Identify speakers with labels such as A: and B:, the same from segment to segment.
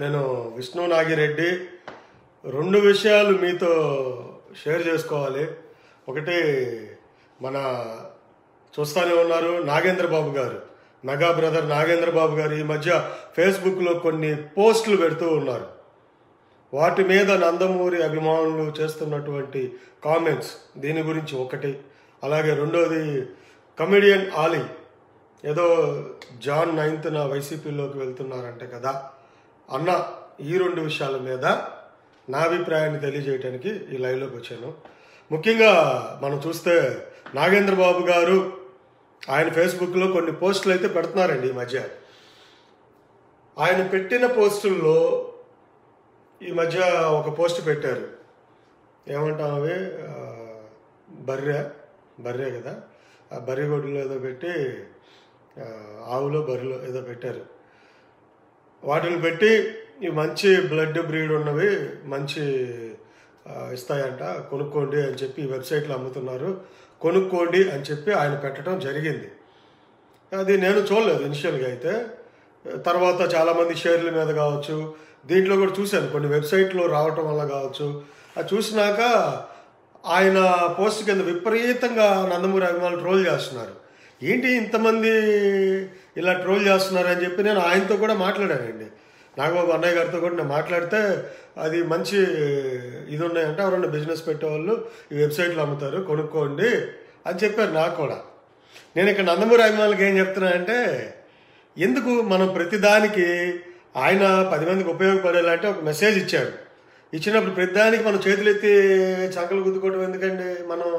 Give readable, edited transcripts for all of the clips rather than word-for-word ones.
A: నేను విష్ణు నాగిరెడ్డి. రెండు విషయాలు మీతో షేర్ చేసుకోవాలి. ఒకటి, మన చూస్తూనే ఉన్నారు నాగేంద్ర బాబు గారు, మెగా బ్రదర్ నాగేంద్ర బాబు గారు ఈ మధ్య ఫేస్బుక్లో కొన్ని పోస్టులు పెడుతూ ఉన్నారు. వాటి మీద నందమూరి అభిమానులు చేస్తున్నటువంటి కామెంట్స్, దీని గురించి ఒకటి. అలాగే రెండోది, కమెడియన్ ఆలీ ఏదో జాన్ 9th వైసీపీలోకి వెళ్తున్నారంటే కదా అన్న, ఈ రెండు విషయాల మీద నా అభిప్రాయాన్ని తెలియజేయడానికి ఈ లైవ్లోకి వచ్చాను. ముఖ్యంగా మనం చూస్తే నాగేంద్ర బాబు గారు ఆయన ఫేస్బుక్లో కొన్ని పోస్టులు అయితే పెడుతున్నారండి ఈ మధ్య. ఆయన పెట్టిన పోస్టుల్లో ఈ మధ్య ఒక పోస్ట్ పెట్టారు, ఏమంటాం అవి, బర్రె కదా, ఆ బర్రె గొడ్డులో ఏదో పెట్టి, ఆవులో బర్రెలో ఏదో పెట్టారు. వాటిని పెట్టి ఈ మంచి బ్లడ్ బ్రీడ్ ఉన్నవి మంచి ఇస్తాయంట, కొనుక్కోండి అని చెప్పి ఈ వెబ్సైట్లో అమ్ముతున్నారు, కొనుక్కోండి అని చెప్పి ఆయన పెట్టడం జరిగింది. అది నేను చూడలేదు ఇనిషియల్గా అయితే, తర్వాత చాలామంది షేర్ల మీద కావచ్చు, దీంట్లో కూడా చూశాను కొన్ని వెబ్సైట్లో రావటం వల్ల కావచ్చు. అది చూసినాక ఆయన పోస్ట్ కింద విపరీతంగా నందమూరి అభిమానులు ట్రోల్ చేస్తున్నారు. ఏంటి ఇంతమంది ఇలా ట్రోల్ చేస్తున్నారు అని చెప్పి నేను ఆయనతో కూడా మాట్లాడానండి, నాగబాబు అన్నయ్య గారితో కూడా నేను మాట్లాడితే, అది మంచి ఇది ఉన్నాయంటే ఎవరన్నా బిజినెస్ పెట్టేవాళ్ళు ఈ వెబ్సైట్లో అమ్ముతారు, కొనుక్కోండి అని చెప్పారు నాకు కూడా. నేను ఇక్కడ నందమూరి అభిమానులకు ఏం చెప్తున్నానంటే, ఎందుకు మనం ప్రతిదానికి ఆయన 10 మందికి ఉపయోగపడేలాంటి ఒక మెసేజ్ ఇచ్చాడు. ఇచ్చినప్పుడు ప్రతిదానికి మనం చేతులెత్తి చంకలు గుద్దుకోవడం ఎందుకండి? మనం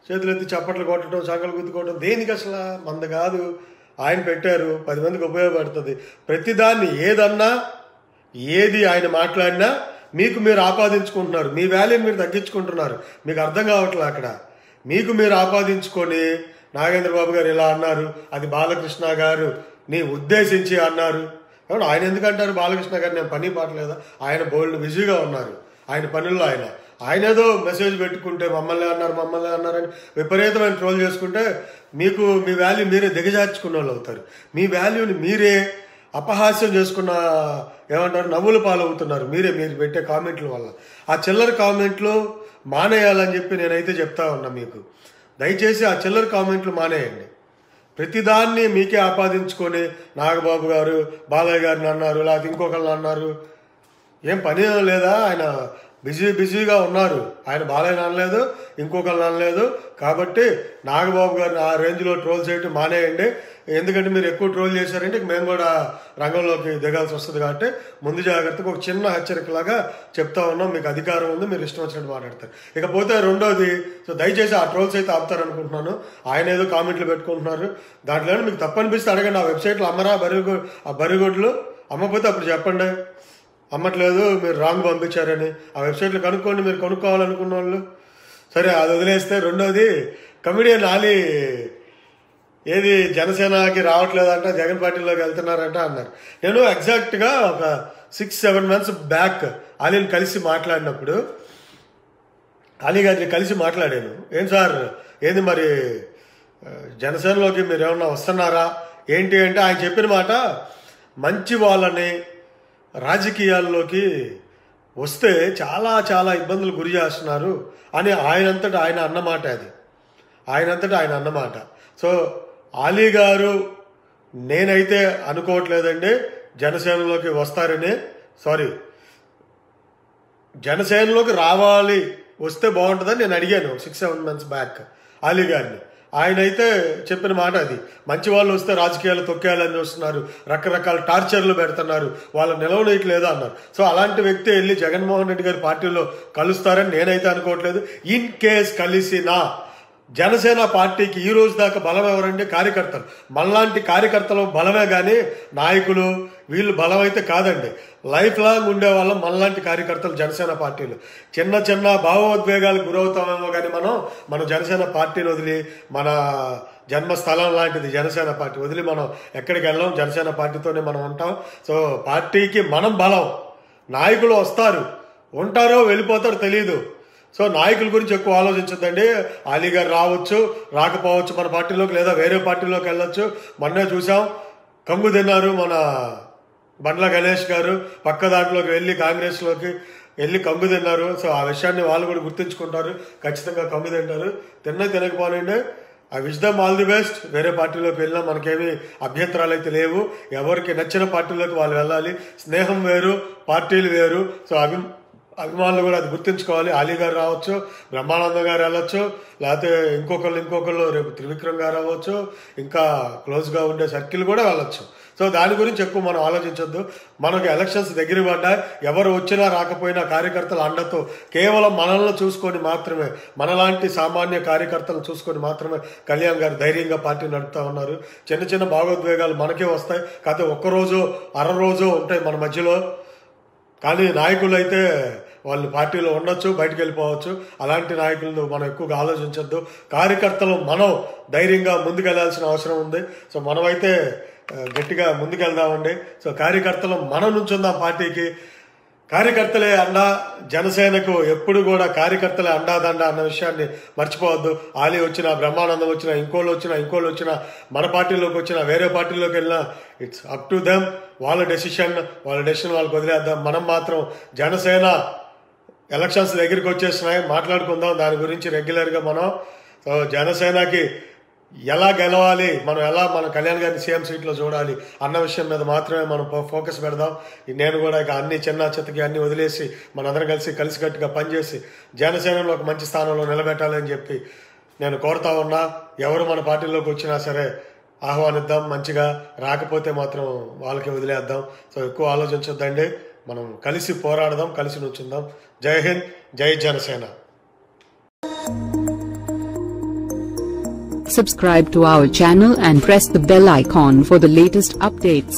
A: చేతులెత్తి చప్పట్లు కొట్టడం, చంకలు గుద్దుకోవడం దేనికి? అసలు మంద కాదు, ఆయన పెట్టారు, 10 మందికి ఉపయోగపడుతుంది. ప్రతిదాన్ని ఏదన్నా ఏది ఆయన మాట్లాడినా మీకు మీరు ఆపాదించుకుంటున్నారు, మీ వాల్యూని మీరు తగ్గించుకుంటున్నారు. మీకు అర్థం కావట్లేదు. అక్కడ మీకు మీరు ఆపాదించుకొని నాగేంద్ర బాబు గారు ఇలా అన్నారు, అది బాలకృష్ణ గారు నీ ఉద్దేశించి అన్నారు. ఆయన ఎందుకంటారు బాలకృష్ణ గారు? నేను పని పాటలేదా? ఆయన బోల్డ్ బిజీగా ఉన్నారు ఆయన పనుల్లో. ఆయన ఏదో మెసేజ్ పెట్టుకుంటే మమ్మల్ని అన్నారని విపరీతమైన ట్రోల్ చేసుకుంటే మీకు మీ వాల్యూ మీరే దిగజార్చుకున్న వాళ్ళు అవుతారు. మీ వాల్యూని మీరే అపహాస్యం చేసుకున్న, ఏమంటారు, నవ్వుల పాలవుతున్నారు మీరు పెట్టే కామెంట్ల వల్ల. ఆ చిల్లర కామెంట్లు మానేయాలని చెప్పి నేనైతే చెప్తా ఉన్నా మీకు. దయచేసి ఆ చిల్లర కామెంట్లు మానేయండి. ప్రతిదాన్ని మీకే ఆపాదించుకొని నాగబాబు గారు బాలయ్య గారిని అన్నారు, లేకపోతే ఇంకొకరిని అన్నారు. ఏం పని లేదా? ఆయన బిజీగా ఉన్నారు. ఆయన బాలయ్యని అనలేదు, ఇంకొకరిని అనలేదు. కాబట్టి నాగబాబు గారిని ఆ రేంజ్లో ట్రోల్ చేయటం మానేయండి. ఎందుకంటే మీరు ఎక్కువ ట్రోల్ చేశారంటే మేము కూడా రంగంలోకి దిగాల్సి వస్తుంది. కాబట్టి ముందు జాగ్రత్తగా ఒక చిన్న హెచ్చరికలాగా చెప్తా ఉన్నాం. మీకు అధికారం ఉంది, మీరు ఇష్టం వచ్చినట్టు మాట్లాడతారు. ఇకపోతే రెండోది, సో దయచేసి ఆ ట్రోల్స్ అయితే ఆపుతారనుకుంటున్నాను. ఆయన ఏదో కామెంట్లు పెట్టుకుంటున్నారు, దాంట్లో మీకు తప్పనిపిస్తే అడగండి. ఆ వెబ్సైట్లో అమ్మరా ఆ బరిగొడ్లు? అమ్మకపోతే అప్పుడు చెప్పండి, అమ్మట్లేదు మీరు రాంగ్ పంపించారని. ఆ వెబ్సైట్లో కనుక్కోండి మీరు కొనుక్కోవాలనుకున్న వాళ్ళు. సరే, అది వదిలేస్తే రెండోది, కమెడియన్ ఆలీ ఏది జనసేనకి రావట్లేదంట, జగన్ పార్టీలోకి వెళ్తున్నారంట అన్నారు. నేను ఎగ్జాక్ట్గా ఒక 6-7 months బ్యాక్ ఆలీని కలిసి మాట్లాడినప్పుడు, ఆలీ గారిని కలిసి మాట్లాడాను. ఏం సార్, ఏంది మరి జనసేనలోకి మీరు ఏమన్నా వస్తున్నారా ఏంటి అంటే, ఆయన చెప్పిన మాట, మంచి వాళ్ళని రాజకీయాల్లోకి వస్తే చాలా చాలా ఇబ్బందులు గురి చేస్తున్నారు అని ఆయనంతటా ఆయన అన్నమాట. అది ఆయనంతటా ఆయన అన్నమాట. సో ఆలీ గారు నేనైతే అనుకోవట్లేదండి జనసేనలోకి వస్తారని. జనసేనలోకి రావాలి, వస్తే బాగుంటుందని నేను అడిగాను 6-7 months బ్యాక్ ఆలీ గారిని. ఆయన అయితే చెప్పిన మాట అది, మంచి వాళ్ళు వస్తే రాజకీయాలు తొక్కేయాలని చూస్తున్నారు, రకరకాల టార్చర్లు పెడుతున్నారు, వాళ్ళ నిలవనట్లేదు అన్నారు. సో అలాంటి వ్యక్తి వెళ్ళి జగన్మోహన్ రెడ్డి గారి పార్టీలో కలుస్తారని నేనైతే అనుకోవట్లేదు. ఇన్ కేస్ కలిసినా జనసేన పార్టీకి ఈ రోజు దాకా బలం ఎవరంటే కార్యకర్తలు. మనలాంటి కార్యకర్తలు బలమే కానీ నాయకులు వీళ్ళు బలం అయితే కాదండి. లైఫ్ లాంగ్ ఉండేవాళ్ళం మనలాంటి కార్యకర్తలు జనసేన పార్టీలు. చిన్న చిన్న భావోద్వేగాలకు గురవుతామేమో కానీ మన జనసేన పార్టీని వదిలి, మన జన్మస్థలం లాంటిది జనసేన పార్టీ వదిలి మనం ఎక్కడికి వెళ్ళాం, జనసేన పార్టీతోనే మనం ఉంటాం. సో పార్టీకి మనం బలం. నాయకులు వస్తారు, ఉంటారో వెళ్ళిపోతారో తెలియదు. సో నాయకుల గురించి ఎక్కువ ఆలోచించద్దండి. ఆలీ గారు రావచ్చు, రాకపోవచ్చు మన పార్టీలోకి, లేదా వేరే పార్టీలోకి వెళ్ళొచ్చు. మొన్నే చూసాం, కంగు తిన్నారు మన బండ్ల గణేష్ గారు పక్క దాంట్లోకి వెళ్ళి కాంగ్రెస్లోకి వెళ్ళి కమ్మి తిన్నారు. సో ఆ విషయాన్ని వాళ్ళు కూడా గుర్తుంచుకుంటారు, ఖచ్చితంగా కమ్మి తింటారు. తినకపోనండి. I wish them all the best. వేరే పార్టీలోకి వెళ్ళినా మనకేమీ అభ్యంతరాలు అయితే లేవు. ఎవరికి నచ్చిన పార్టీలోకి వాళ్ళు వెళ్ళాలి. స్నేహం వేరు, పార్టీలు వేరు. సో అభిమానులు కూడా అది గుర్తుంచుకోవాలి. అలీ గారు రావచ్చు, బ్రహ్మానందం గారు వెళ్ళొచ్చు, లేకపోతే ఇంకొకళ్ళు రేపు త్రివిక్రమ్ గారు అవ్వచ్చు, ఇంకా క్లోజ్గా ఉండే సర్కిల్ కూడా వెళ్ళొచ్చు. సో దాని గురించి ఎక్కువ మనం ఆలోచించొద్దు. మనకు ఎలక్షన్స్ దగ్గర పడ్డా ఎవరు వచ్చినా రాకపోయినా కార్యకర్తల అండతో కేవలం మనల్ని చూసుకొని మాత్రమే, మనలాంటి సామాన్య కార్యకర్తలను చూసుకొని మాత్రమే కళ్యాణ్ గారు ధైర్యంగా పార్టీ నడుపుతా ఉన్నారు. చిన్న చిన్న భావోద్వేగాలు మనకే వస్తాయి, కాకపోతే ఒక్కరోజు అరరోజు ఉంటాయి మన మధ్యలో. కానీ నాయకులు అయితే వాళ్ళు పార్టీలో ఉండొచ్చు, బయటకు వెళ్ళిపోవచ్చు. అలాంటి నాయకులను మనం ఎక్కువగా ఆలోచించొద్దు. కార్యకర్తలు మనం ధైర్యంగా ముందుకెళ్లాల్సిన అవసరం ఉంది. సో మనమైతే గట్టిగా ముందుకెళ్దామండి. సో కార్యకర్తలు మనం నుంచుందాం పార్టీకి. కార్యకర్తలే అండా. జనసేనకు ఎప్పుడు కూడా కార్యకర్తలే అండాదండ అన్న విషయాన్ని మర్చిపోవద్దు. ఆలీ వచ్చినా, బ్రహ్మానందం వచ్చినా, ఇంకోళ్ళు వచ్చినా, మన పార్టీలోకి వచ్చినా, వేరే పార్టీలోకి వెళ్ళినా ఇట్స్ అప్ టు దెమ్. వాళ్ళ డెసిషన్ వాళ్ళకి వదిలేద్దాం. మనం మాత్రం జనసేన ఎలక్షన్స్ దగ్గరికి వచ్చేస్తున్నాయి, మాట్లాడుకుందాం దాని గురించి రెగ్యులర్గా మనం. సో జనసేనకి ఎలా గెలవాలి, మన కళ్యాణ్ గారిని సీఎం సీట్లో చూడాలి అన్న విషయం మీద మాత్రమే మనం ఫోకస్ పెడదాం. నేను కూడా ఇక అన్ని చిన్న చెత్తకి అన్ని వదిలేసి మనందరం కలిసికట్టుగా పనిచేసి జనసేనలో ఒక మంచి స్థానంలో నిలబెట్టాలని చెప్పి నేను కోరుతా ఉన్నా. ఎవరు మన పార్టీలోకి వచ్చినా సరే ఆహ్వానిద్దాం మంచిగా, రాకపోతే మాత్రం వాళ్ళకి వదిలేద్దాం. సో ఎక్కువ ఆలోచించొద్దండి. మనం కలిసి పోరాడదాం, కలిసి నుంచుందాం. జై హింద్, జై Janasena.
B: Subscribe to our channel and press the bell icon for the latest updates.